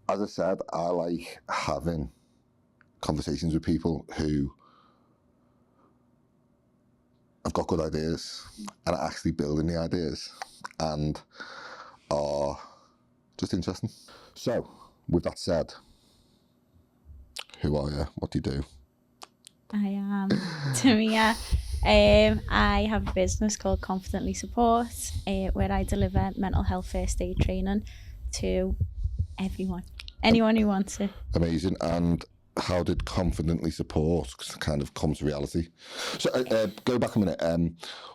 as I said, I like having conversations with people who have got good ideas and are actually building the ideas and are just interesting. So, with that said, who are you? What do you do? I am Tamia. I have a business called Confidently Support, where I deliver mental health first aid training to anyone who wants it. Amazing. And how did Confidently Support kind of come to reality? So, go back a minute.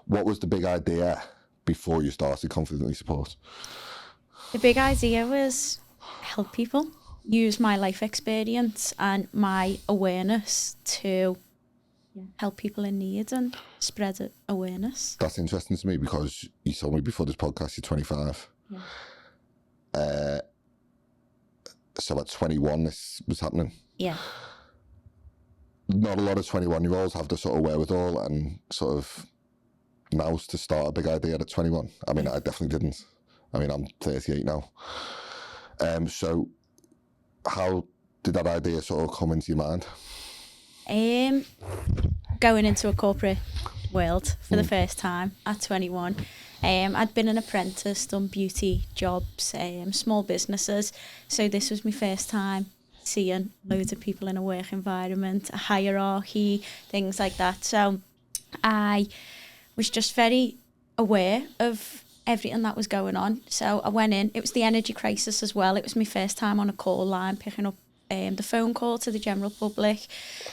What was the big idea before you started Confidently Support? The big idea was help people use my life experience and my awareness to help people in need and spread awareness. That's interesting to me because you told me before this podcast you're 25. Yeah. So at 21 this was happening. Yeah. Not a lot of 21-year-olds have the sort of wherewithal and sort of nous to start a big idea at 21. I mean, I definitely didn't. I mean, I'm 38 now. So how did that idea sort of come into your mind? Going into a corporate world for the first time at 21. I'd been an apprentice, done beauty jobs, small businesses. So this was my first time seeing loads of people in a work environment, a hierarchy, things like that. So I was just very aware of everything that was going on. So I went in. It was the energy crisis as well. It was my first time on a call line, picking up the phone call to the general public.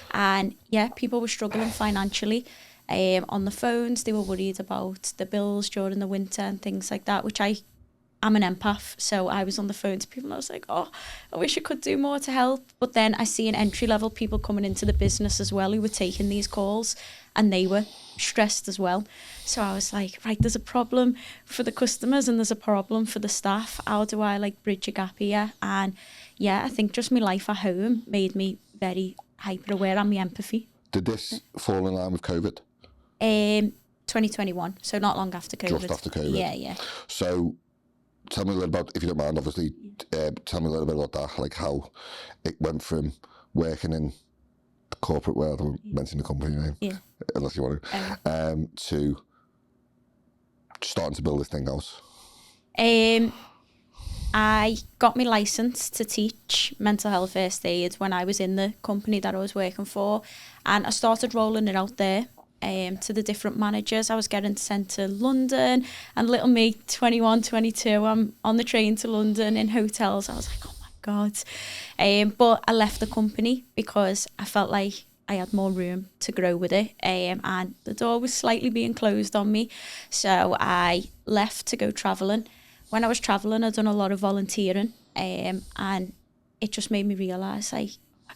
And yeah, people were struggling financially on the phones. They were worried about the bills during the winter and things like that, which I'm an empath, so I was on the phone to people and I was like, oh, I wish I could do more to help. But then I see an entry-level people coming into the business as well who were taking these calls and they were stressed as well. So I was like, right, there's a problem for the customers and there's a problem for the staff. How do I like bridge a gap here? And yeah, I think just my life at home made me very hyper aware and my empathy. Did this fall in line with COVID? 2021, so not long after COVID. Just after COVID? Yeah. So tell me a little about, if you don't mind, obviously, tell me a little bit about that, like how it went from working in the corporate world, I won't mention the company name, unless you want to starting to build this thing out. I got my licence to teach mental health first aid when I was in the company that I was working for, and I started rolling it out there to the different managers. I was getting sent to London, and little me, 21, 22, I'm on the train to London in hotels. I was like, oh my God. But I left the company because I felt like I had more room to grow with it, and the door was slightly being closed on me. So I left to go travelling. When I was travelling, I'd done a lot of volunteering, and it just made me realise I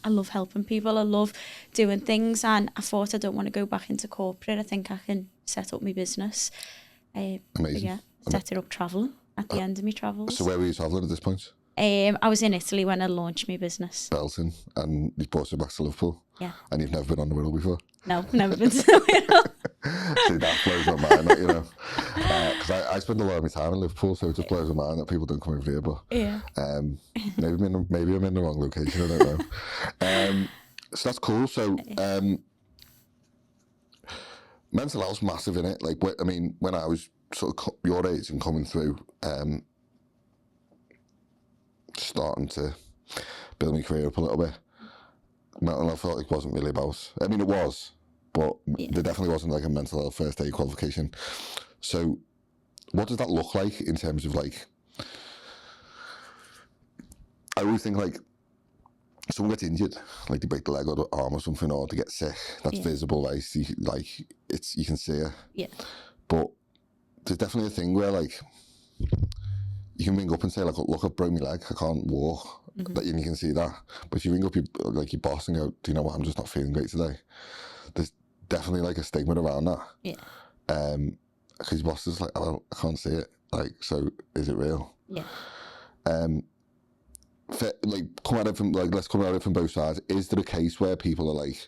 love helping people. I love doing things, and I thought I don't want to go back into corporate. I think I can set up my business. Amazing. Yeah, set it up travelling at the end of my travels. So where were you travelling at this point? I was in Italy when I launched my business. Belton, and you brought it back to Liverpool? Yeah. And you've never been on the Wirral before? No, never been to the Wirral. See, that blows my mind, you know. Because I spend a lot of my time in Liverpool, so it just blows my mind that people don't come over here. But maybe I'm in the wrong location, I don't know. So that's cool. So mental health's massive in it. Like, I mean, when I was sort of your age and coming through, starting to build my career up a little bit, mental health felt like it wasn't really about. I mean, it was, but there definitely wasn't like a mental health first aid qualification. So what does that look like in terms of like, I always think like someone gets injured, like they break the leg or the arm or something, or they get sick, that's visible, like you can see it. Yeah. But there's definitely a thing where like you can ring up and say like, look, I've broke my leg, I can't walk. That you can see that. But if you ring up your boss and go, do you know what, I'm just not feeling great today, there's definitely like a stigma around that. Yeah. Because your boss is like, oh, I can't see it. Like, so is it real? Yeah. Like, let's come at it from both sides. Is there a case where people are like,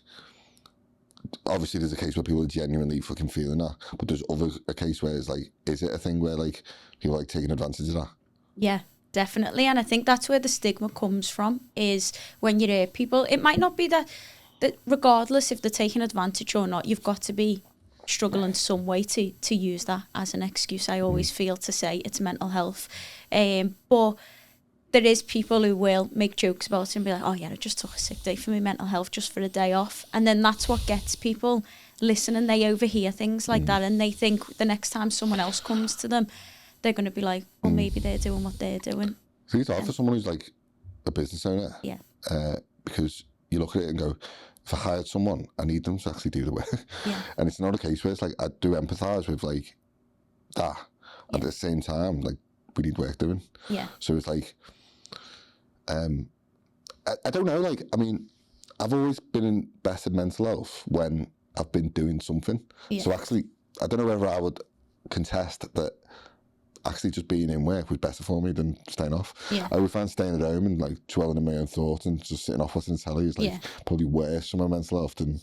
obviously there's a case where people are genuinely fucking feeling that, but there's a case where it's like, is it a thing where like people are like taking advantage of that? Yeah, definitely. And I think that's where the stigma comes from, is when you hear people, it might not be that regardless if they're taking advantage or not, you've got to be struggling some way to use that as an excuse. I always feel to say it's mental health. But there is people who will make jokes about it and be like, oh yeah, I just took a sick day for my mental health just for a day off. And then that's what gets people listening. They overhear things like that, and they think the next time someone else comes to them, they're going to be like, well, maybe they're doing what they're doing. So it's hard for someone who's like a business owner. Yeah. Because you look at it and go, if I hired someone, I need them to actually do the work. Yeah. And it's not a case where it's like, I do empathise with like that. At the same time, like, we need work doing. Yeah. So it's like, I don't know, like, I mean, I've always been in better mental health when I've been doing something. Yeah. So actually, I don't know whether I would contest that actually just being in work was better for me than staying off. Yeah. I would find staying at home and like dwelling in my own thoughts and just sitting off watching telly is like probably worse for my mental health than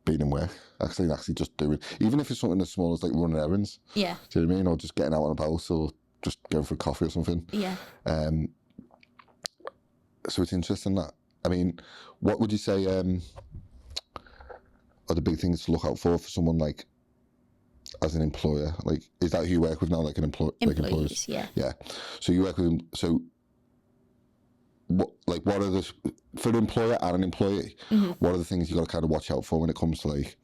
being in work. Actually just doing, even if it's something as small as like running errands. Yeah. Do you know what I mean? Or just getting out on a boat or just going for a coffee or something. Yeah. So it's interesting that. I mean, what would you say are the big things to look out for someone like as an employer? Like, is that who you work with now? Like an employees, yeah. Yeah. So you work with them. So what are the, for an employer and an employee, what are the things you got to kind of watch out for when it comes to like,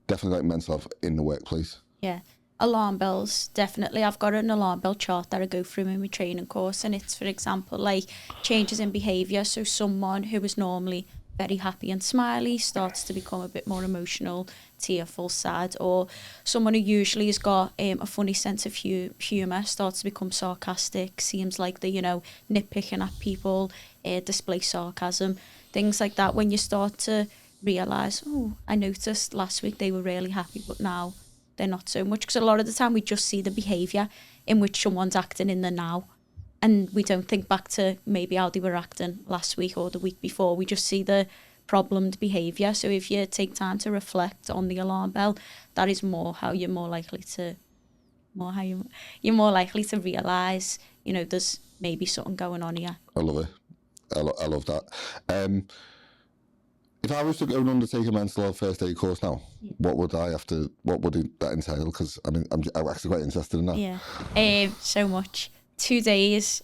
definitely like mental health in the workplace? Yeah. Alarm bells, definitely. I've got an alarm bell chart that I go through in my training course, and it's, for example, like changes in behaviour. So someone who is normally very happy and smiley starts to become a bit more emotional, tearful, sad, or someone who usually has got a funny sense of humour starts to become sarcastic, seems like they're, nitpicking at people, display sarcasm, things like that. When you start to realise, oh, I noticed last week they were really happy, but now they're not so much. Because a lot of the time we just see the behaviour in which someone's acting in the now, and we don't think back to maybe how they were acting last week or the week before. We just see the problemed behaviour. So if you take time to reflect on the alarm bell, that is you're more likely to realise, there's maybe something going on here. I love it. I love that. If I was to go and undertake a mental health first aid course now, what would that entail? Because I'm actually quite interested in that. Yeah, so much. 2 days,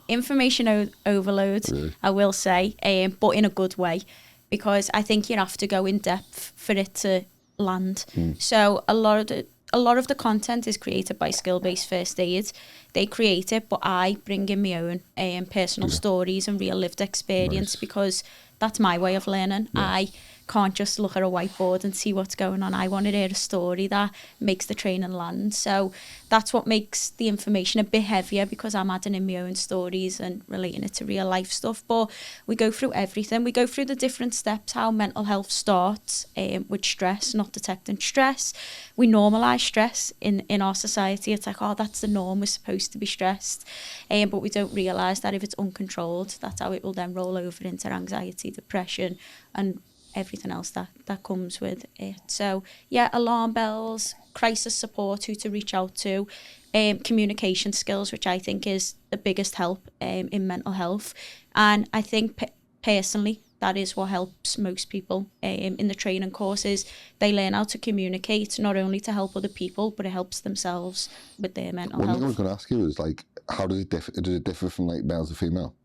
information overload, really? I will say, but in a good way, because I think you have to go in depth for it to land. So a lot of the content is created by skill-based first aid. They create it, but I bring in my own personal stories and real lived experience, because that's my way of learning. Yeah. I can't just look at a whiteboard and see what's going on. I want to hear a story that makes the training land. So that's what makes the information a bit heavier, because I'm adding in my own stories and relating it to real life stuff. But we go through everything. We go through the different steps, how mental health starts with stress, not detecting stress. We normalise stress in our society. It's like, oh, that's the norm. We're supposed to be stressed. But we don't realise that if it's uncontrolled, that's how it will then roll over into anxiety, depression, and everything else that comes with it. So yeah, alarm bells, crisis support, who to reach out to, communication skills, which I think is the biggest help in mental health. And I think personally that is what helps most people in the training courses. They learn how to communicate, not only to help other people, but it helps themselves with their mental health. One thing I was going to ask you is, like, how does it differ? Does it differ from like male to female?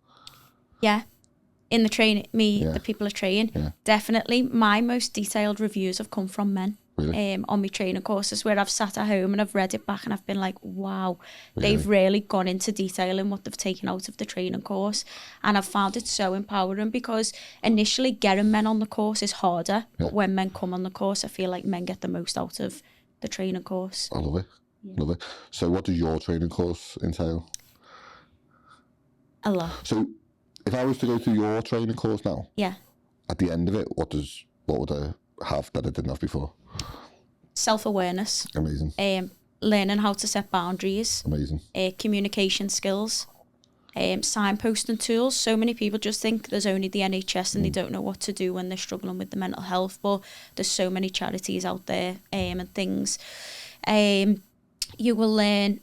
Yeah. In the training, the people are trained, definitely. My most detailed reviews have come from men. Really? On my training courses, where I've sat at home and I've read it back and I've been like, wow, they've really gone into detail in what they've taken out of the training course. And I've found it so empowering, because initially getting men on the course is harder, but when men come on the course, I feel like men get the most out of the training course. I love it. Love it. So what does your training course entail? A lot. So if I was to go through your training course now, at the end of it, what would I have that I didn't have before? Self-awareness. Amazing. Learning how to set boundaries. Amazing. Communication skills. Signposting tools. So many people just think there's only the NHS and they don't know what to do when they're struggling with the mental health, but there's so many charities out there and things. You will learn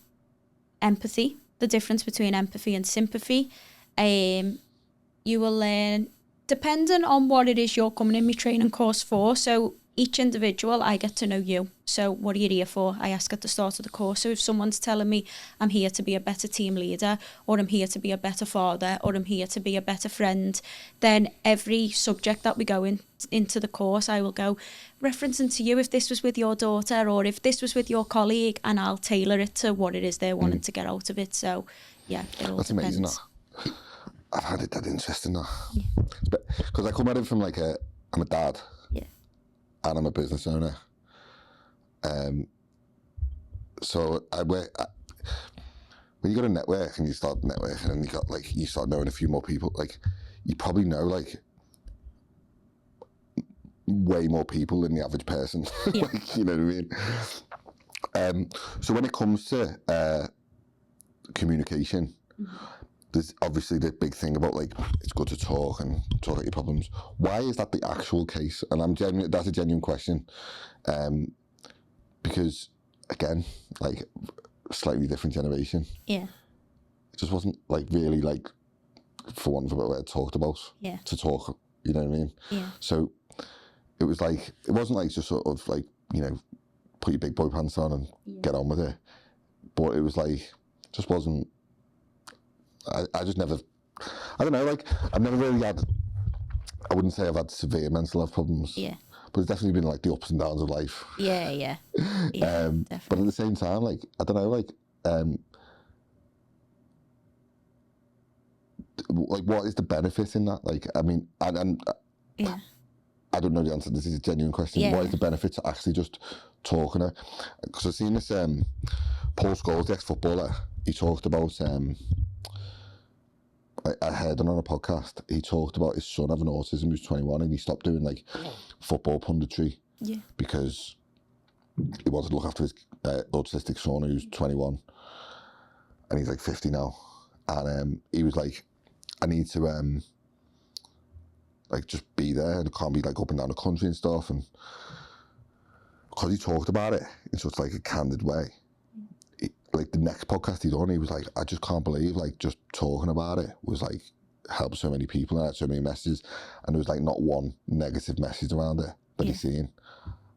empathy. the difference between empathy and sympathy. You will learn, depending on what it is you're coming in my training course for. So each individual, I get to know you. So what are you here for? I ask at the start of the course. So if someone's telling me I'm here to be a better team leader, or I'm here to be a better father, or I'm here to be a better friend, then every subject that we go into the course, I will go referencing to you if this was with your daughter or if this was with your colleague, and I'll tailor it to what it is they're wanting to get out of it. So yeah, it all That's depends. amazing. I've had it that interesting now. Because I come at it from like I'm a dad. Yeah. And I'm a business owner. So when you go to network and you start networking and you start knowing a few more people, like you probably know like way more people than the average person. Yeah. Like, you know what I mean? So when it comes to communication, there's obviously the big thing about like it's good to talk and talk about your problems. Why is that the actual case? And that's a genuine question, because again, like slightly different generation. Yeah. It just wasn't like really like, for want of a better word, talked about. Yeah. To talk, you know what I mean? Yeah. So it was like, it wasn't like just sort of like, you know, put your big boy pants on and get on with it. But it was like, just wasn't. I just never, I don't know, like, I've never really had, I wouldn't say I've had severe mental health problems. Yeah. But it's definitely been like the ups and downs of life. Yeah, yeah. But at the same time, like, I don't know, like what is the benefit in that? Like, I mean, and yeah. I don't know the answer. This is a genuine question. Yeah. What is the benefit to actually just talking? Because I've seen this, Paul Scholes, the ex-footballer, he talked about, I heard him on a podcast. He talked about his son having autism. He was 21 and he stopped doing like football punditry because he wanted to look after his autistic son who's 21 and he's like 50 now. And he was like, I need to like just be there and it can't be like up and down the country and stuff. And because he talked about it in such like a candid way, like the next podcast he done, he was like, I just can't believe like just talking about it was like helped so many people and I had so many messages and there was like not one negative message around it that he's seen.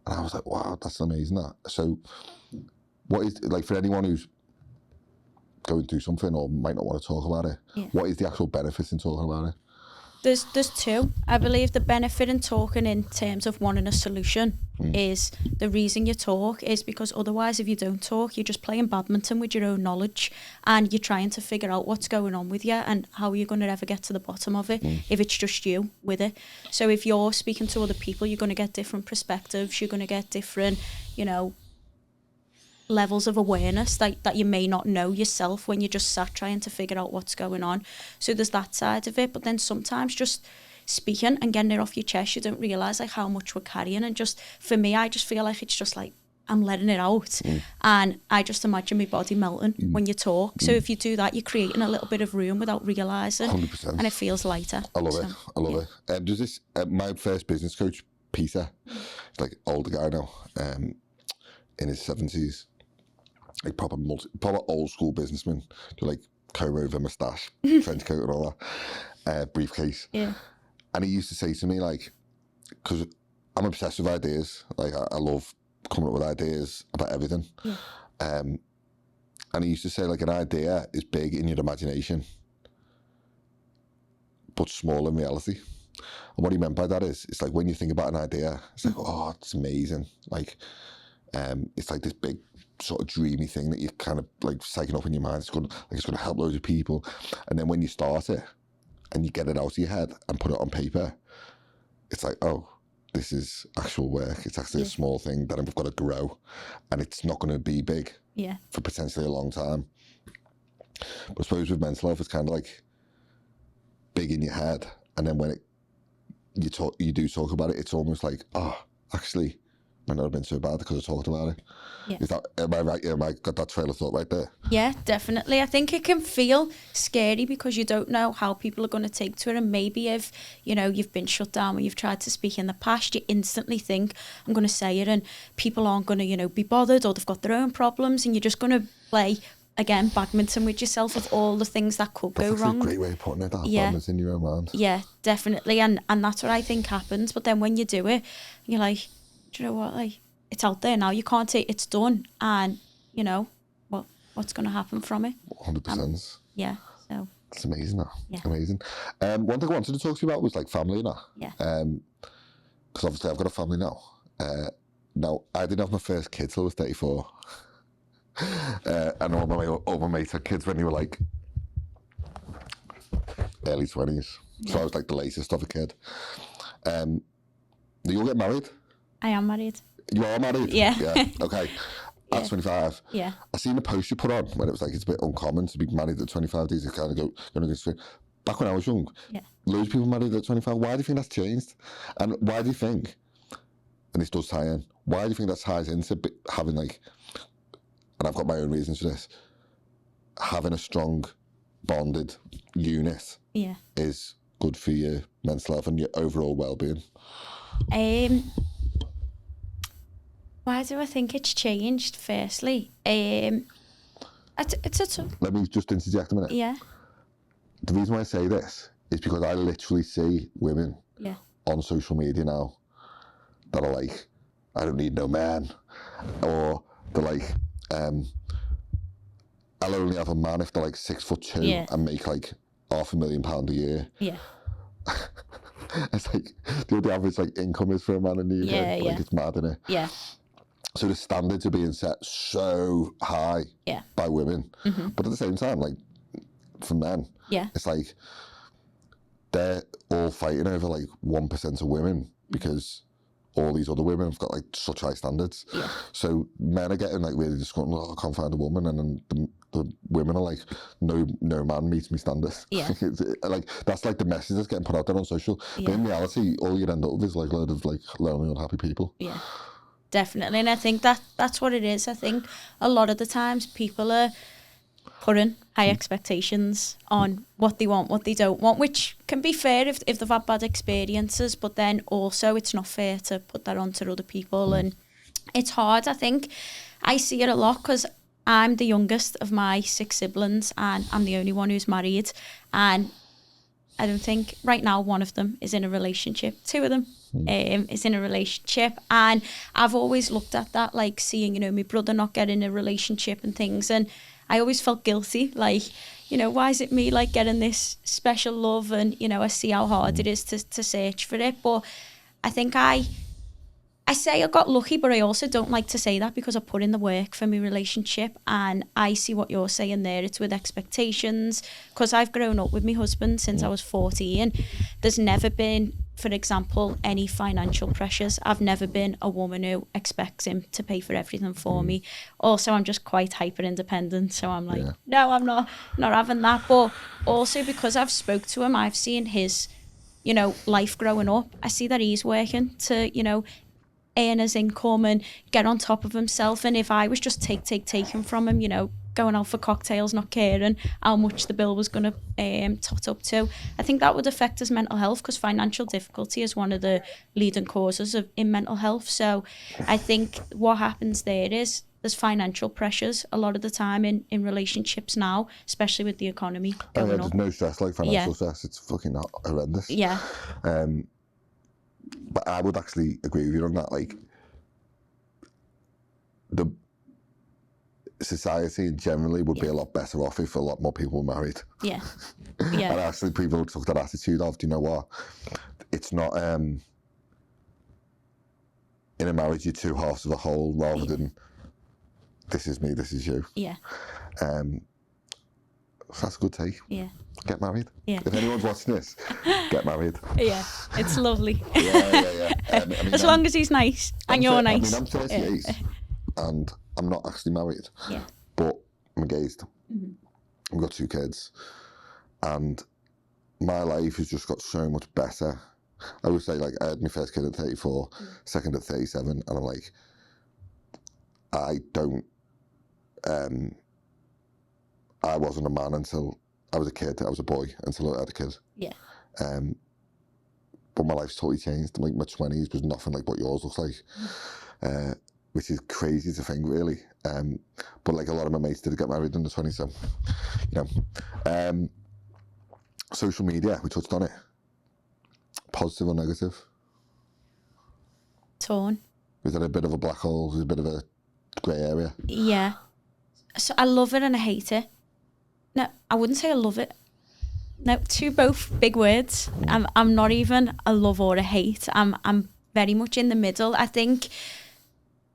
And I was like, wow, that's amazing that. So what is, like for anyone who's going through something or might not want to talk about it, what is the actual benefit in talking about it? There's two. I believe the benefit in talking in terms of wanting a solution is the reason you talk is because otherwise if you don't talk, you're just playing badminton with your own knowledge and you're trying to figure out what's going on with you and how you're going to ever get to the bottom of it if it's just you with it. So if you're speaking to other people, you're going to get different perspectives, you're going to get different, you know, levels of awareness that you may not know yourself when you're just sat trying to figure out what's going on. So there's that side of it, but then sometimes just speaking and getting it off your chest, you don't realise like how much we're carrying. And just for me, I just feel like it's just like I'm letting it out and I just imagine my body melting when you talk. So if you do that, you're creating a little bit of room without realising 100%. and it feels lighter. I love it. I love it. Does this my first business coach, Peter, he's like older guy now, in his 70s. Like proper old school businessman, to like comb over moustache, trench coat and all that, briefcase. Yeah. And he used to say to me like, because I'm obsessed with ideas, like I love coming up with ideas about everything. Yeah. And he used to say like an idea is big in your imagination, but small in reality. And what he meant by that is, it's like when you think about an idea, it's like, oh, it's amazing. Like, it's like this big sort of dreamy thing that you're kind of like psyching up in your mind. It's going to help loads of people. And then when you start it and you get it out of your head and put it on paper, it's like, oh, this is actual work. It's actually a small thing that I've got to grow and it's not going to be big for potentially a long time. But I suppose with mental health, it's kind of like big in your head. And then when you do talk about it, it's almost like, oh, actually, might not have been so bad because I talked about it. Yeah. Am I right? Yeah, am I got that trail of thought right there? Yeah, definitely. I think it can feel scary because you don't know how people are going to take to it. And maybe if, you know, you've been shut down or you've tried to speak in the past, you instantly think, I'm going to say it and people aren't going to, you know, be bothered or they've got their own problems and you're just going to play again, badminton with yourself of all the things that could go That's wrong. a great way of putting it, that Yeah. badminton in your own mind. Yeah, definitely. And that's what I think happens. But then when you do it, you're like, do you know what? Like, it's out there now. You can't say it's done. And, you know, what's going to happen from it? 100%. Yeah. So, It's amazing, that. Yeah. Amazing. One thing I wanted to talk to you about was like family now. yeah. Because obviously I've got a family now. Now, I didn't have my first kid till I was 34. And all my mates had kids when they were like early 20s. So I was like the latest of a kid. You'll get married? I am married. You are married? Yeah. Yeah. Okay. At 25. Yeah. I seen the post you put on when it was like, it's a bit uncommon to be married at 25 days. You kind of go, back when I was young, Yeah. loads of people married at 25. Why do you think that's changed? And why do you think, and this does tie in, why do you think that ties into having like, and I've got my own reasons for this, having a strong bonded unit Yeah. is good for your mental health and your overall well-being? Why do I think it's changed? Firstly, it's Let me just interject a minute. yeah. The reason why I say this is because I literally see women Yeah. on social media now that are like, I don't need no man, or they're like, I'll only have a man if they're like 6'2" Yeah. and make like £500,000 a year. Yeah. It's like the average like income is for a man in the UK. Yeah, Like yeah. it's mad, isn't it? Yeah. So the standards are being set so high Yeah. by women, but at the same time, like for men, Yeah. it's like they're all fighting over like 1% of women because all these other women have got like such high standards. Yeah. So men are getting like really disgruntled. Oh, I can't find a woman, and then the women are like, no man meets me standards. Yeah. Like that's like the message that's getting put out there on social. Yeah. But in reality, all you end up with is like a load of like lonely, unhappy people. Yeah. Definitely. And I think that's what it is. I think a lot of the times people are putting high expectations on what they want, what they don't want, which can be fair if they've had bad experiences, but then also it's not fair to put that onto other people. And it's hard. I think I see it a lot because I'm the youngest of my 6 siblings and I'm the only one who's married. And I don't think right now one of them is in a relationship. 2 of them is in a relationship. And I've always looked at that, like seeing, you know, my brother not getting a relationship and things. And I always felt guilty, like, you know, why is it me like getting this special love? And, you know, I see how hard it is to search for it. But I think I say I got lucky, but I also don't like to say that because I put in the work for my relationship. And I see what you're saying there. It's with expectations. Because I've grown up with my husband since I was 14. There's never been, for example, any financial pressures. I've never been a woman who expects him to pay for everything for me. Also, I'm just quite hyper independent. So I'm like, no, I'm not having that. But also because I've spoke to him, I've seen his, you know, life growing up. I see that he's working to, you know, earn his income and get on top of himself. And if I was just taking from him, you know, going out for cocktails, not caring how much the bill was going to tot up to, I think that would affect his mental health, because financial difficulty is one of the leading causes in mental health. So I think what happens there is there's financial pressures a lot of the time in relationships now, especially with the economy going There's up. no stress like financial stress. It's fucking horrendous. Yeah. But I would actually agree with you on that. Like, the society generally would be a lot better off if a lot more people were married. Yeah. Yeah. And actually people took that attitude of, do you know what? It's not, in a marriage, you're 2 halves of a whole, rather than this is me, this is you. Yeah. So that's a good take. Yeah. Get married. Yeah. If anyone's watching this, get married. Yeah. It's lovely. Yeah. I mean, As long as he's nice and you're nice. I mean, I'm 38 and I'm not actually married. Yeah. But I'm engaged. I've got 2 kids. And my life has just got so much better. I would say, like, I had my first kid at 34, second at 37, and I'm like, I wasn't a man until I was a kid. I was a boy until I had a kid. Yeah. But my life's totally changed. Like, my 20s was nothing like what yours looks like. which is crazy to think, really. But like a lot of my mates did get married under 20, so, you know. Social media, we touched on it. Positive or negative? Torn. Is it a bit of a black hole? Is it a bit of a grey area? Yeah. So I love it and I hate it. No, I wouldn't say I love it. No, both big words. I'm not even a love or a hate. I'm very much in the middle. I think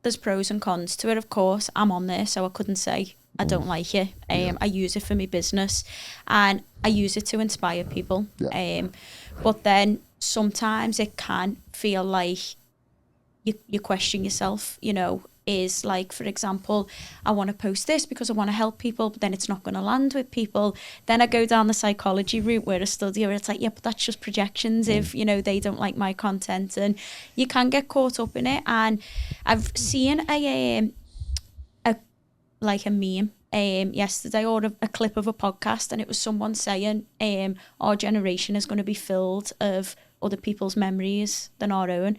there's pros and cons to it, of course. I'm on there, so I couldn't say I don't like it. I use it for my business and I use it to inspire people. Yeah. But then sometimes it can feel like you question yourself, you know, is like, for example, I want to post this because I want to help people, but then it's not going to land with people. Then I go down the psychology route where I study where it's like, yeah, but that's just projections if, you know, they don't like my content, and you can get caught up in it. And I've seen a meme yesterday, or a clip of a podcast, and it was someone saying our generation is going to be filled of other people's memories than our own.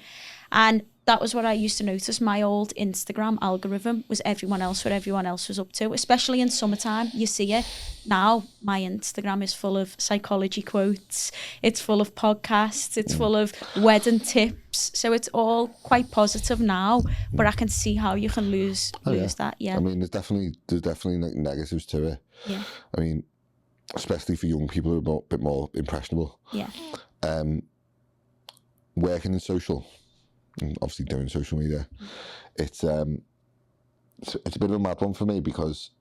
And that was what I used to notice. My old Instagram algorithm was everyone else, what everyone else was up to, especially in summertime. You see it now. My Instagram is full of psychology quotes. It's full of podcasts. It's full of wedding tips. So it's all quite positive now, but I can see how you can lose that. Yeah. I mean, there's definitely like negatives to it. Yeah. I mean, especially for young people who are a bit more impressionable. Yeah. Working in social, and obviously doing social media, it's a bit of a mad one for me because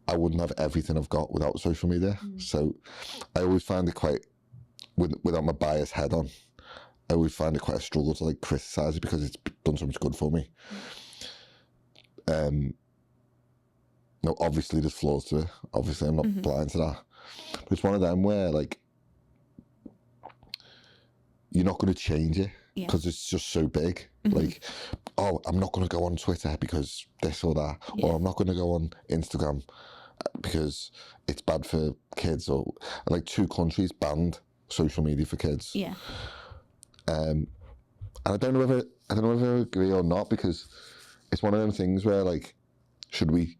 I wouldn't have everything I've got without social media. So I always find it quite, without my bias head on, I always find it quite a struggle to like criticise it because it's done so much good for me. No, obviously there's flaws to it. Obviously I'm not blind to that. But it's one of them where like you're not going to change it because it's just so big. Like, oh, I'm not going to go on Twitter because this or that, or I'm not going to go on Instagram because it's bad for kids. Or like 2 countries banned social media for kids. Yeah. And I don't know whether I agree or not, because it's one of them things where like, should we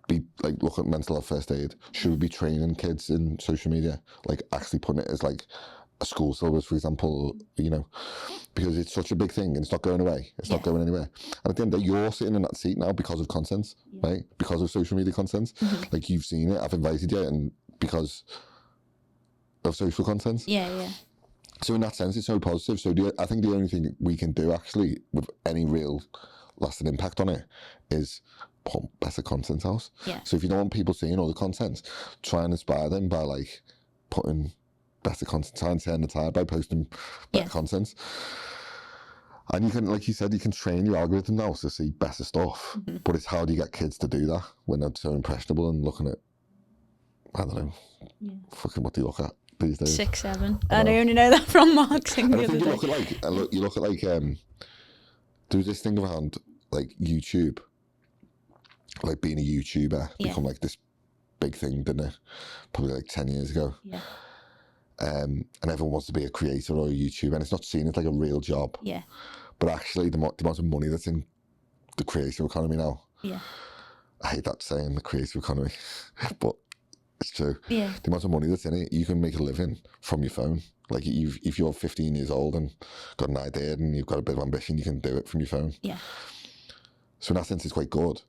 be like look at mental health first aid? Should we be training kids in social media, like actually putting it as like a school syllabus, for example, you know, because it's such a big thing and it's not going away. It's not going anywhere. And at the end of the day, you're sitting in that seat now because of content, right? Because of social media content. Like you've seen it, I've invited you, and because of social content. Yeah. So in that sense, it's so positive. So I think the only thing we can do actually with any real lasting impact on it is put better content out. Yeah. So if you don't want people seeing all the content, try and inspire them by like putting better content, try and turn the tide by posting better content. And you can, like you said, you can train your algorithm now to see better stuff. But it's how do you get kids to do that when they're so impressionable and looking at, I don't know, fucking what do you look at these days? 6, 7. I only know that from marketing the other day. You look at like there was this thing around like YouTube, like being a YouTuber become like this big thing, didn't it? Probably like 10 years ago. Yeah. And everyone wants to be a creator or a YouTuber, and it's not seen as like a real job. Yeah. But actually, the amount of money that's in the creative economy now. Yeah. I hate that saying, the creative economy, but it's true. Yeah. The amount of money that's in it, you can make a living from your phone. Like if you're 15 years old and got an idea and you've got a bit of ambition, you can do it from your phone. Yeah. So in that sense, it's quite good.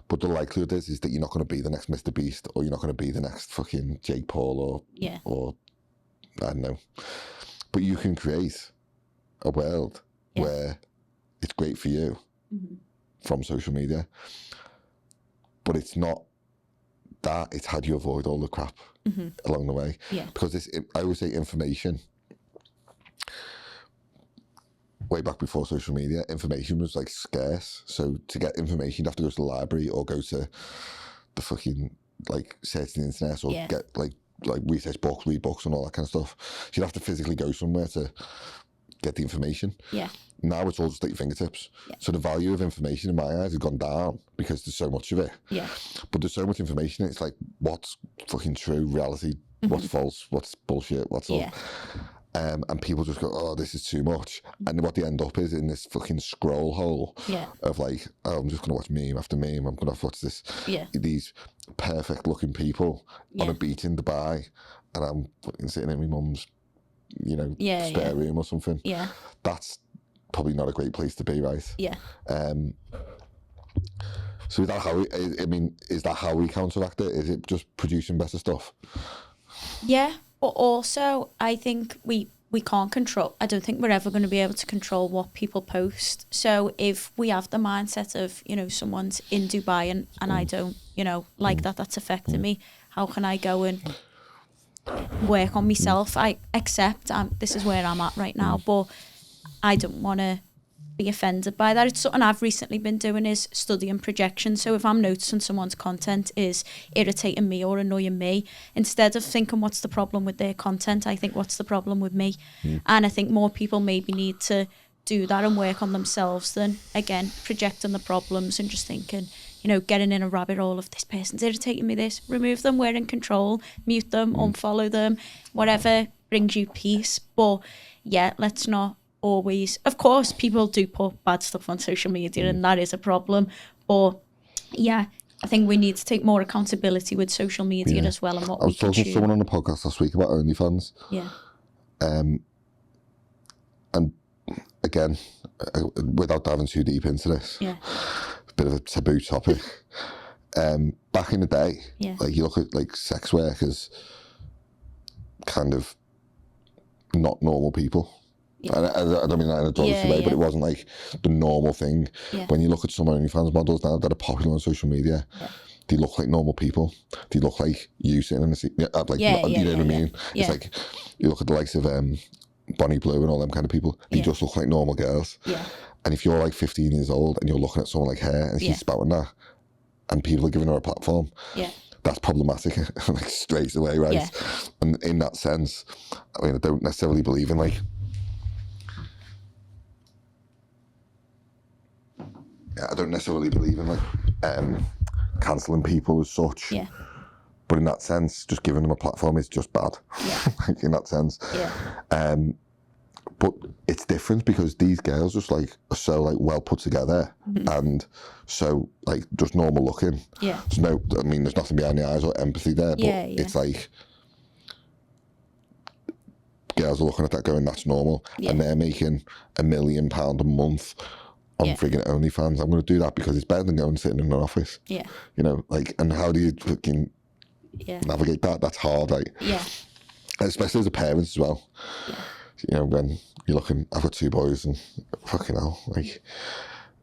But the likelihood is that you're not going to be the next Mr. Beast, or you're not going to be the next fucking Jake Paul, or I don't know. But you can create a world where it's great for you from social media. But it's not that, it's how do you avoid all the crap along the way. Yeah. Because I always say information, way back before social media, information was like scarce. So to get information, you'd have to go to the library or go to the fucking, like, search the internet or get like research books, read books and all that kind of stuff. So you'd have to physically go somewhere to get the information. Yeah. Now it's all just at your fingertips. Yeah. So the value of information in my eyes has gone down because there's so much of it. Yeah. But there's so much information, it's like, what's fucking true, reality, what's false, what's bullshit, what's all. And people just go, oh, this is too much. And what they end up is in this fucking scroll hole of like, oh, I'm just going to watch meme after meme. I'm going to watch these perfect looking people on a beach in Dubai. And I'm fucking sitting in my mum's, spare room or something. Yeah. That's probably not a great place to be, right? Yeah. So is that how we counteract it? Is it just producing better stuff? Yeah. But also, I think we can't control. I don't think we're ever going to be able to control what people post. So if we have the mindset of, someone's in Dubai and I don't, like that's affecting me, how can I go and work on myself? I accept this is where I'm at right now, but I don't want to be offended by that. It's something I've recently been doing, is studying projection. So if I'm noticing someone's content is irritating me or annoying me, instead of thinking what's the problem with their content, I think what's the problem with me. And I think more people maybe need to do that and work on themselves than, again, projecting the problems and just thinking, getting in a rabbit hole of this person's irritating me, remove them, we're in control, mute them, unfollow them, whatever brings you peace. But yeah, let's not always, of course, people do put bad stuff on social media and that is a problem, but yeah, I think we need to take more accountability with social media as well, and what we consume. I was talking to someone on the podcast last week about OnlyFans. And again, without diving too deep into this, a bit of a taboo topic. Back in the day, like you look at like sex workers, kind of not normal people. I don't mean that in a derogatory way, but it wasn't like the normal thing. When you look at some OnlyFans models now that are popular on social media, they look like normal people. They look like you sitting in a seat. You know what I mean? It's like, you look at the likes of Bonnie Blue and all them kind of people, they just look like normal girls. And if you're like 15 years old and you're looking at someone like her and she's spouting that, and people are giving her a platform, that's problematic, like straight away, right? And in that sense, I mean, I don't necessarily believe in like, I don't necessarily believe in like cancelling people as such. But in that sense, just giving them a platform is just bad. Like in that sense. But it's different because these girls just like are so like well put together and so like just normal looking. There's there's nothing behind the eyes or empathy there, but it's like girls are looking at that going, that's normal. And they're making £1 million a month on frigging OnlyFans. I'm going to do that because it's better than going and sitting in an office. And how do you fucking navigate that? That's hard, right? Especially as a parent as well. When you're looking, I've got 2 boys and fucking hell, like,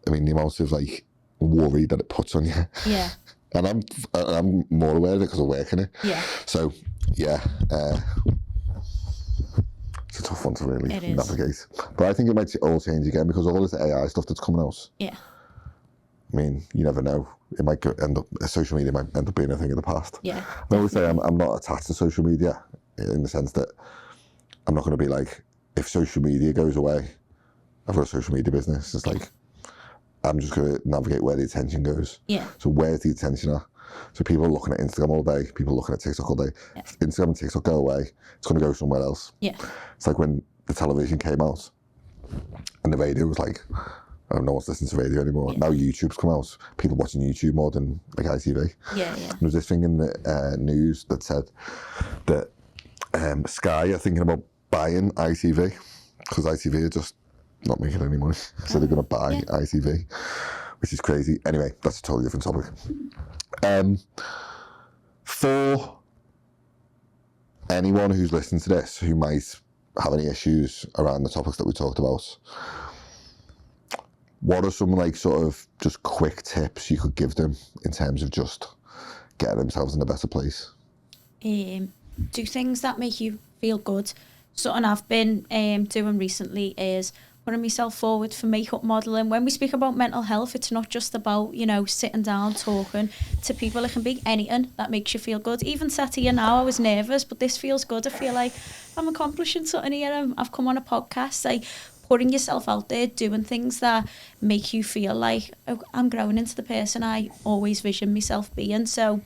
I mean, the amount of like worry that it puts on you. And I'm more aware of it because I work in it. So, it's a tough one to really navigate. But I think it might all change again because all this AI stuff that's coming out. I mean, you never know. It might social media might end up being a thing of the past. I always say I'm not attached to social media in the sense that I'm not going to be like, if social media goes away, I've got a social media business. It's like, I'm just going to navigate where the attention goes. So where's the attention at? So people are looking at Instagram all day, people are looking at TikTok all day. If Instagram and TikTok go away, it's going to go somewhere else. It's like when the television came out and the radio was like, oh, no one's listening to radio anymore. Now YouTube's come out, people watching YouTube more than like ITV. There was this thing in the news that said that Sky are thinking about buying ITV because ITV are just not making any money. So they're going to buy ITV, which is crazy. Anyway, that's a totally different topic. For anyone who's listening to this who might have any issues around the topics that we talked about, what are some like sort of just quick tips you could give them in terms of just getting themselves in a better place? Do things that make you feel good. Something I've been doing recently is putting myself forward for makeup modelling. When we speak about mental health, it's not just about, sitting down, talking to people. It can be anything that makes you feel good. Even sat here now, I was nervous, but this feels good. I feel like I'm accomplishing something here. I've come on a podcast. Like, putting yourself out there, doing things that make you feel like, oh, I'm growing into the person I always vision myself being. So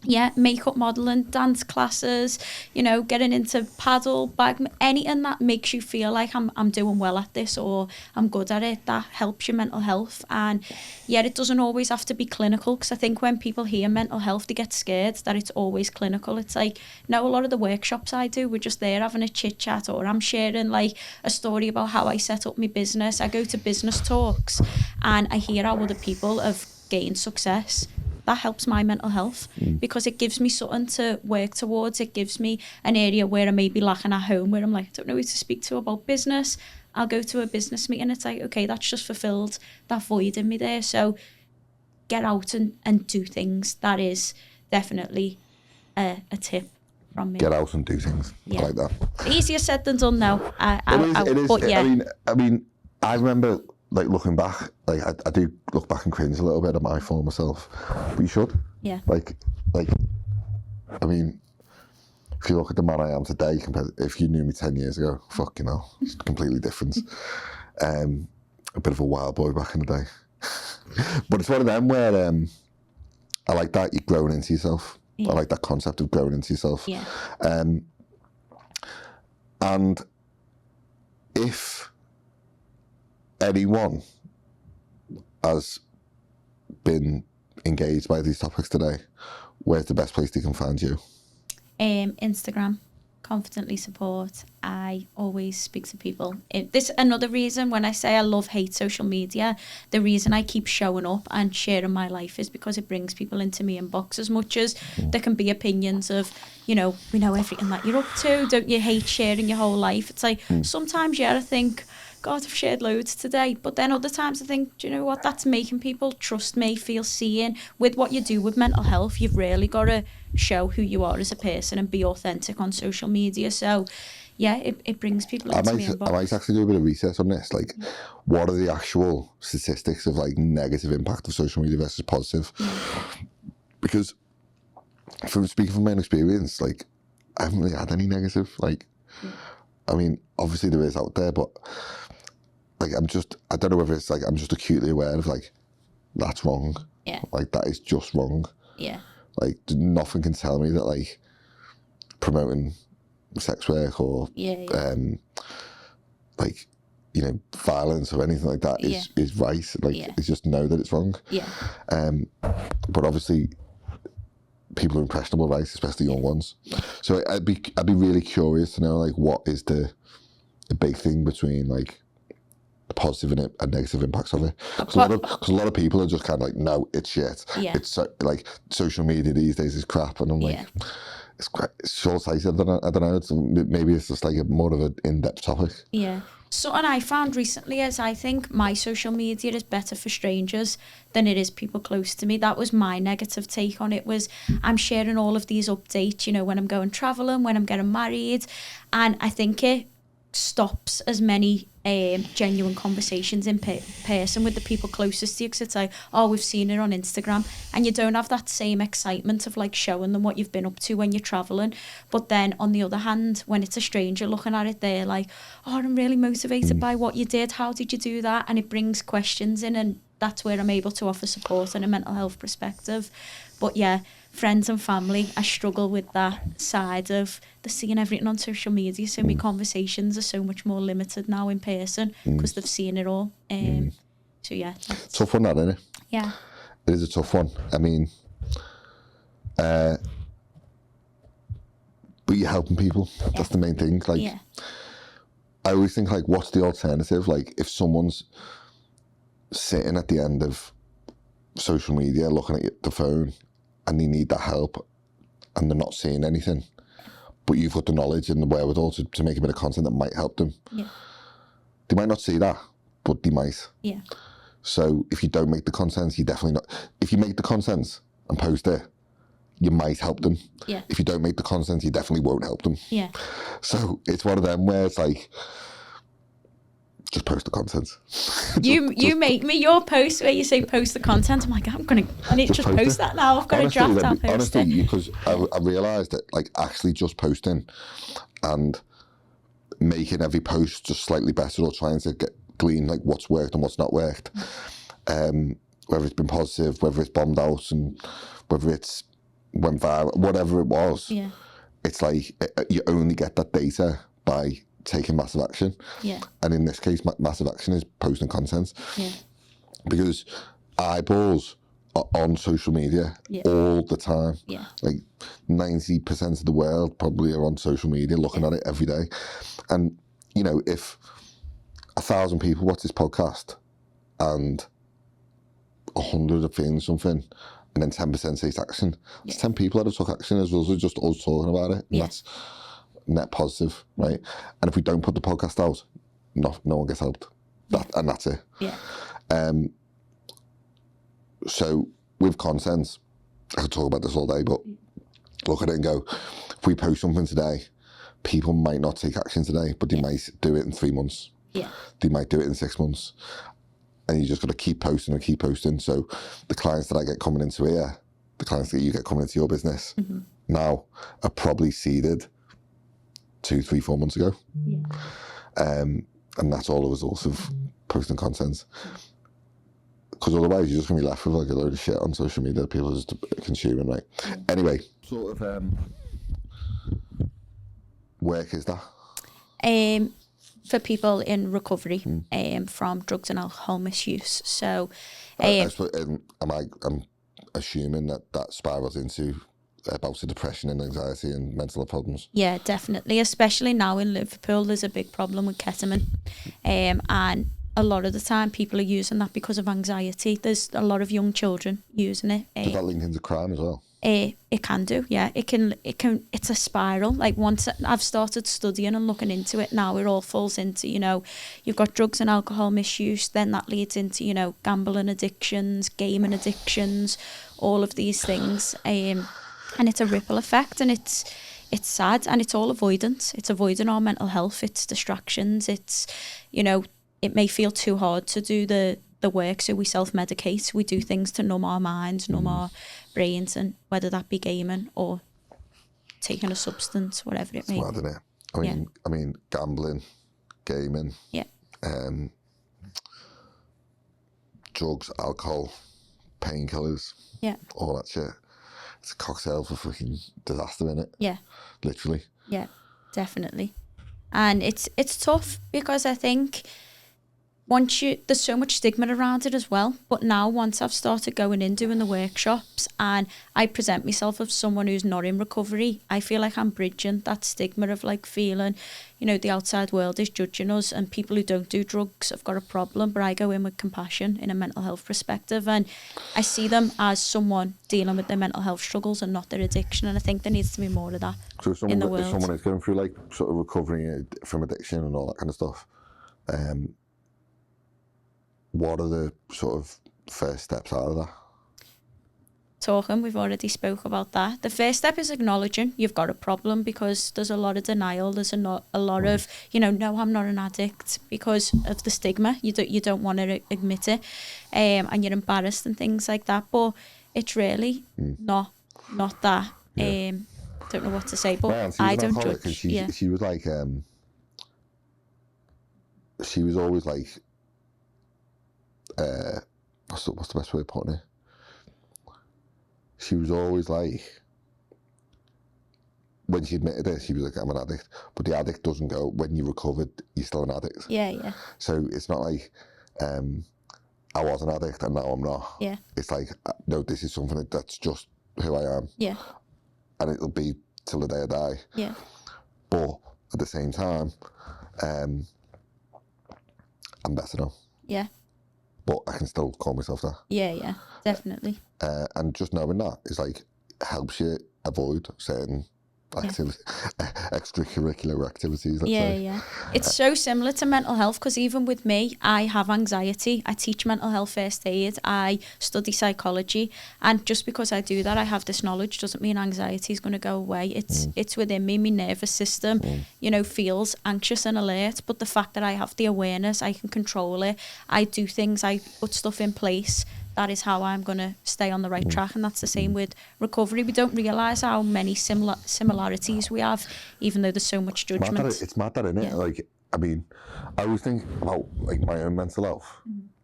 Yeah, makeup modelling, dance classes, you know, getting into paddle, anything that makes you feel like I'm doing well at this or I'm good at it, that helps your mental health. And yeah, it doesn't always have to be clinical, because I think when people hear mental health, they get scared that it's always clinical. It's like, no, a lot of the workshops I do, we're just there having a chit chat, or I'm sharing like a story about how I set up my business. I go to business talks and I hear how other people have gained success. That helps my mental health because it gives me something to work towards. It gives me an area where I may be lacking at home, where I'm like, I don't know who to speak to about business. I'll go to a business meeting. It's like, okay, that's just fulfilled that void in me there. So get out and do things. That is definitely a tip from me. Get out and do things. Yeah. I like that. Easier said than done now. It is. But yeah. I mean, I remember like looking back, like I do look back and cringe a little bit at my former self, but you should. Yeah. Like, I mean, if you look at the man I am today, compared if you knew me 10 years ago, fucking hell, it's completely different. A bit of a wild boy back in the day. But it's one of them where I like that you're growing into yourself. Yeah. I like that concept of growing into yourself. Yeah. And if anyone has been engaged by these topics today, where's the best place they can find you? Instagram, confidently support. I always speak to people. This another reason when I say I hate social media, the reason I keep showing up and sharing my life is because it brings people into me inbox. As much as there can be opinions of, you know, we know everything that you're up to, don't you hate sharing your whole life? It's like sometimes, yeah, I think, God, I've shared loads today. But then other times I think, do you know what? That's making people trust me, feel seen. With what you do with mental health, you've really got to show who you are as a person and be authentic on social media. So, yeah, it brings people into me. I might actually do a bit of research on this. Like, what are the actual statistics of like negative impact of social media versus positive? Because from speaking from my own experience, like, I haven't really had any negative. Like, I mean, obviously there is out there, but like, I don't know whether it's like I'm just acutely aware of like, that's wrong. Yeah. Like, that is just wrong. Yeah. Like, nothing can tell me that like promoting sex work or like, you know, violence or anything like that is right. Like, it's just know that it's wrong. Yeah. But obviously people are impressionable, right? Especially young ones. So I'd be really curious to know like what is the big thing between like the positive and negative impacts of it. Because a lot of people are just kind of like, no, it's shit. Yeah. It's like social media these days is crap, and I'm like, it's short-sighted. I don't know. Maybe it's just like more of an in-depth topic. Yeah. Something I found recently is I think my social media is better for strangers than it is people close to me. That was my negative take on it, was I'm sharing all of these updates, you know, when I'm going travelling, when I'm getting married. And I think it stops as many genuine conversations in person with the people closest to you, because it's like, oh, we've seen it on Instagram, and you don't have that same excitement of like showing them what you've been up to when you're traveling. But then on the other hand, when it's a stranger looking at it, they're like, oh, I'm really motivated by what you did, how did you do that? And it brings questions in, and that's where I'm able to offer support and a mental health perspective. But yeah, friends and family, I struggle with that side of the seeing everything on social media. So my conversations are so much more limited now in person because they've seen it all. So yeah. Tough one, that, isn't it? Yeah. It is a tough one. I mean, but you're helping people. That's the main thing. Like, I always think like, what's the alternative? Like, if someone's sitting at the end of social media looking at the phone and they need that help and they're not seeing anything, but you've got the knowledge and the wherewithal to make a bit of content that might help them. Yeah. They might not see that, but they might. Yeah. So if you don't make the content, you definitely not. If you make the content and post it, you might help them. Yeah. If you don't make the content, you definitely won't help them. Yeah. So it's one of them where it's like, just post the content. You make me your post where you say post the content. I'm like, I need to just post that now. I've got a draft. I'll post honestly, because I realised that like actually just posting and making every post just slightly better, or trying to glean like what's worked and what's not worked, whether it's been positive, whether it's bombed out, and whether it's went viral, whatever it was. Yeah. It's like you only get that data by taking massive action. Yeah. And in this case, massive action is posting content. Yeah. Because eyeballs are on social media all the time. Yeah. Like 90% of the world probably are on social media looking at it every day. And, you know, if 1,000 people watch this podcast and 100 are feeling something, and then 10% takes action, it's 10 people that have took action as well as just us talking about it. And that's net positive, right? And if we don't put the podcast out, no one gets helped. And that's it. Yeah. So with content, I could talk about this all day, but look at it and go, if we post something today, people might not take action today, but they might do it in 3 months. Yeah. They might do it in 6 months. And you just got to keep posting and keep posting. So the clients that I get coming into here, the clients that you get coming into your business now are probably seeded 2, 3, 4 months ago. Yeah. And that's all a result of posting content. Because otherwise you're just going to be left with like a load of shit on social media that people are just consuming, right? Anyway, sort of work is that? For people in recovery from drugs and alcohol misuse. So, I'm assuming that spirals into bouts of depression and anxiety and mental health problems. Yeah, definitely. Especially now in Liverpool, there's a big problem with ketamine, and a lot of the time people are using that because of anxiety. There's a lot of young children using it. Does that link into crime as well? It can do, yeah. It can. It's a spiral. Like once I've started studying and looking into it now, it all falls into, you know, you've got drugs and alcohol misuse, then that leads into, you know, gambling addictions, gaming addictions, all of these things. And it's a ripple effect, and it's sad, and it's all avoidance. It's avoiding our mental health. It's distractions. It's, you know, it may feel too hard to do the work, so we self-medicate. We do things to numb our minds, numb our brains, and whether that be gaming or taking a substance, whatever it may be. It's mad, isn't it? I mean, gambling, gaming, drugs, alcohol, painkillers, all that shit. It's a cocktail for fucking disaster, innit? Yeah. Literally. Yeah, definitely. And it's tough because I think there's so much stigma around it as well. But now once I've started going in doing the workshops and I present myself as someone who's not in recovery, I feel like I'm bridging that stigma of like feeling, you know, the outside world is judging us and people who don't do drugs have got a problem, but I go in with compassion in a mental health perspective, and I see them as someone dealing with their mental health struggles and not their addiction. And I think there needs to be more of that in the world. If someone is going through like sort of recovery from addiction and all that kind of stuff, what are the sort of first steps out of that? Talking, we've already spoke about that. The first step is acknowledging you've got a problem, because there's a lot of denial. There's a lot of, you know, no, I'm not an addict, because of the stigma. You don't want to admit it, and you're embarrassed and things like that. But it's really not that. Don't know what to say, but I don't judge. She was like, she was always like, what's the best way of putting it? She was always like, when she admitted it, she was like, I'm an addict. But the addict doesn't go, when you recovered, you're still an addict. Yeah. So it's not like, I was an addict and now I'm not. Yeah. It's like, no, this is something that's just who I am. Yeah. And it'll be till the day I die. Yeah. But at the same time, I'm better now. Yeah. But I can still call myself that. Yeah, definitely. And just knowing that is like, helps you avoid certain extracurricular activities, let's say. Yeah. It's so similar to mental health, because even with me, I have anxiety. I teach mental health first aid. I study psychology. And just because I do that, I have this knowledge, doesn't mean anxiety is going to go away. It's within me. My nervous system, you know, feels anxious and alert. But the fact that I have the awareness, I can control it. I do things, I put stuff in place that is how I'm going to stay on the right track. And that's the same with recovery. We don't realise how many similarities we have, even though there's so much judgment. It's mad that, innit? Yeah. Like, I mean, I always think about like my own mental health,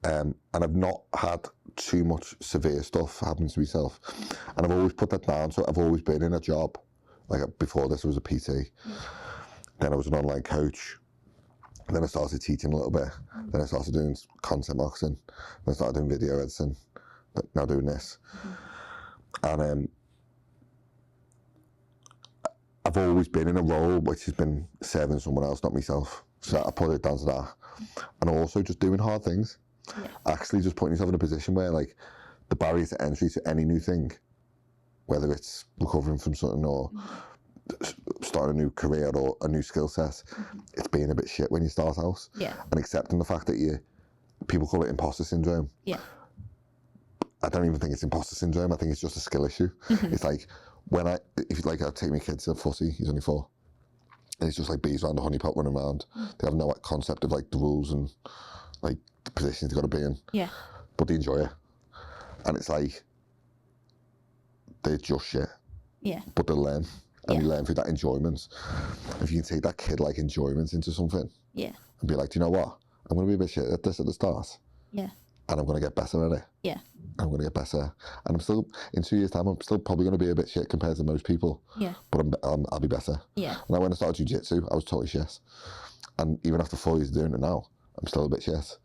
and I've not had too much severe stuff happen to myself, and I've always put that down. So I've always been in a job. Like before this, I was a PT. Then I was an online coach. Then I started teaching a little bit. Then I started doing content marketing. Then I started doing video editing. But now doing this. And I've always been in a role which has been serving someone else, not myself. So I put it down to that. And also just doing hard things. Actually just putting yourself in a position where like the barrier to entry to any new thing, whether it's recovering from something or starting a new career or a new skill set, it's being a bit shit when you start out. And accepting the fact that people call it imposter syndrome. I don't even think it's imposter syndrome. I think it's just a skill issue. It's like if I take my kid to footy, he's only 4, and it's just like bees around a honeypot running around. They have no concept of like the rules and like the positions they've got to be in. But they enjoy it, and it's like they're just shit. But they learn. And they learn through that enjoyment. If you can take that kid like enjoyment into something, and be like, do you know what? I'm going to be a bit shit at this at the start. And I'm going to get better at it. I'm going to get better. And I'm still, in 2 years' time, I'm still probably going to be a bit shit compared to most people. But I'll be better. And when I started jiu-jitsu, I was totally shit. And even after 4 years of doing it now, I'm still a bit shit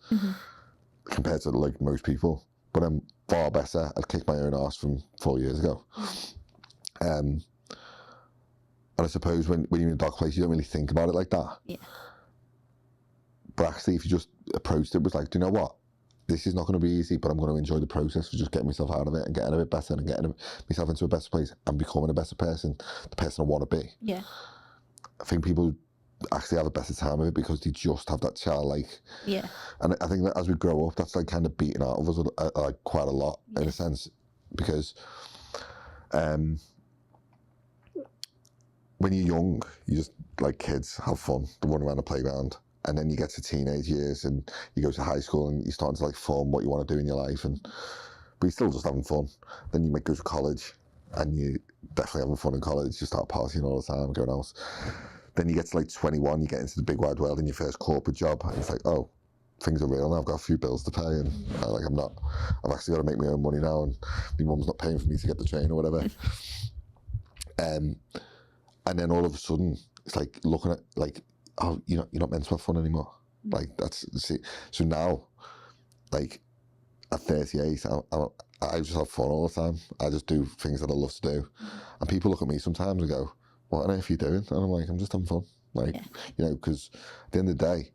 compared to like most people. But I'm far better. I've kicked my own ass from 4 years ago. And I suppose when you're in a dark place, you don't really think about it like that. But actually, if you just approached it with like, do you know what? This is not going to be easy, but I'm going to enjoy the process of just getting myself out of it and getting a bit better and getting myself into a better place and becoming a better person, the person I want to be. I think people actually have a better time of it because they just have that childlike. And I think that as we grow up, that's like kind of beaten out of us like quite a lot in a sense, because when you're young, you just, like kids, have fun, they run around the playground. And then you get to teenage years and you go to high school and you're starting to like form what you want to do in your life. But you're still just having fun. Then you might go to college and you're definitely having fun in college. You start partying all the time, going out. Then you get to like 21, you get into the big wide world in your first corporate job. And it's like, oh, things are real now. I've got a few bills to pay and I've actually got to make my own money now. And my mum's not paying for me to get the train or whatever. And then all of a sudden, it's like looking at like, oh, you're not meant to have fun anymore. Like so now, like at 38, I just have fun all the time. I just do things that I love to do. And people look at me sometimes and go, what on earth are you doing? And I'm like, I'm just having fun. Like, because at the end of the day,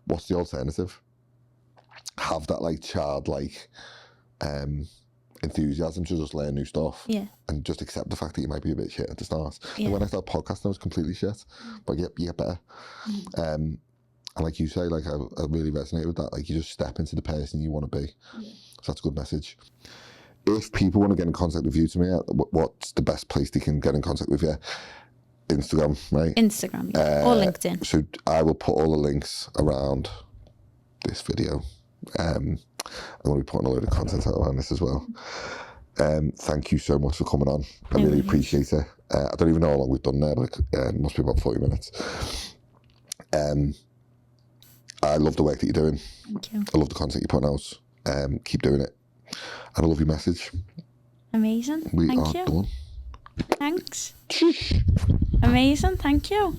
what's the alternative? Have that like childlike enthusiasm to just learn new stuff and just accept the fact that you might be a bit shit at the start. And when I started podcasting, I was completely shit, but you get better. And like you say, like I really resonate with that. Like you just step into the person you want to be. So that's a good message. If people want to get in contact with you, Tamia, what's the best place they can get in contact with you? Instagram, right? Instagram, or LinkedIn. So I will put all the links around this video. I'm going to be putting a load of content out around this as well. Thank you so much for coming on. I really appreciate it. I don't even know how long we've done there, but it must be about 40 minutes. I love the work that you're doing. Thank you. I love the content you're putting out. Keep doing it. And I love your message. Amazing. We Thank are you. done. Thanks. Amazing. Thank you.